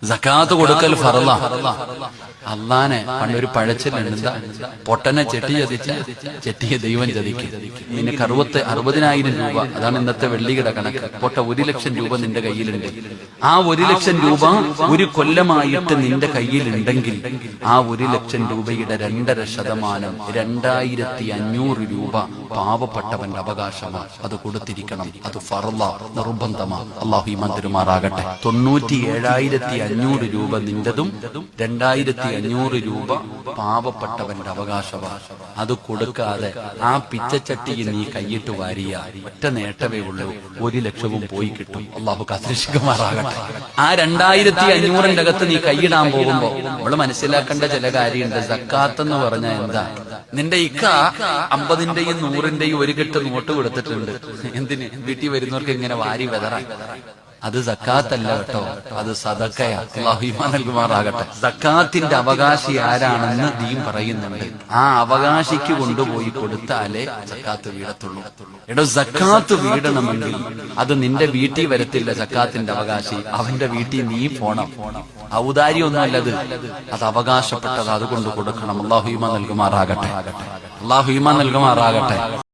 സക്കാത്ത് കൊടുക്കൽ ഫറള. അള്ളാനെ പണ്ടൊരു പഴച്ചലുണ്ട്, എന്താ? പൊട്ടനെ ചെട്ടി ചതിച്ച ചെട്ടിയ ദൈവം ചതിക്കും. നിനക്ക് 60,000 രൂപ, അതാണ് ഇന്നത്തെ വെള്ളിയുടെ കണക്ക്. പൊട്ട 1,00,000 രൂപ നിന്റെ കയ്യിലുണ്ട്. ആ 1,00,000 രൂപ ഒരു കൊല്ലമായിട്ട് നിന്റെ കയ്യിലുണ്ടെങ്കിൽ ആ 1,00,000 രൂപയുടെ 2.5% 2,500 രൂപ പാവപ്പെട്ടവന്റെ അവകാശമാണ്. അത് കൊടുത്തിരിക്കണം. അത് ഫറള, നിർബന്ധമാണ്. അള്ളാഹു ഈമാൻ തരുമാറാകട്ടെ. 97,500 രൂപ നിന്റെതും 2,500 രൂപ പാവപ്പെട്ടവന്റെ അവകാശമാണ്. അത് കൊടുക്കാതെ ആ പിച്ചച്ചട്ടിയിൽ നീ കൈയിട്ട് വാരിയ ഒറ്റ നേട്ടമേ ഉള്ളൂ, 1,00,000 പോയി കിട്ടും. അള്ളാഹു കാത്തിരക്ഷിക്കുമാറാകട്ടെ. ആ 2,500 അകത്ത് നീ കൈയിടാൻ പോകുമ്പോ നമ്മള് മനസ്സിലാക്കേണ്ട ചില കാര്യമുണ്ട്. സക്കാത്ത് എന്ന് പറഞ്ഞാൽ എന്താ? നിന്റെ ഇക്ക 50ന്റെയും 100ന്റെയും ഒരു കെട്ട് നോട്ട് കൊടുത്തിട്ടുണ്ട്. എന്തിന്? വീട്ടിൽ വരുന്നവർക്ക് ഇങ്ങനെ വാരി വെതറാൻ. അത് സക്കാത്തല്ല കേട്ടോ, അത് സദക്കയാ. അല്ലാഹു ഈമാൻ നൽകുമാറാകട്ടെ. സക്കാത്തിന്റെ അവകാശി ആരാണെന്ന് ദീൻ പറയുന്നുണ്ട്. ആ അവകാശിക്ക് കൊണ്ടുപോയി കൊടുത്താലേ സക്കാത്ത് വീടത്തുള്ളൂ. എടോ, സക്കാത്ത് വീടണമെങ്കിൽ അത് നിന്റെ വീട്ടിൽ വരത്തില്ല. സക്കാത്തിന്റെ അവകാശി അവന്റെ വീട്ടിൽ നീ പോണം. ഔദാര്യമൊന്നുമല്ലത്, അത് അവകാശപ്പെട്ടത്. അതുകൊണ്ട് കൊടുക്കണം. അല്ലാഹു ഈമാൻ നൽകുമാറാകട്ടെ. അല്ലാഹു ഈമാൻ നൽകുമാറാകട്ടെ.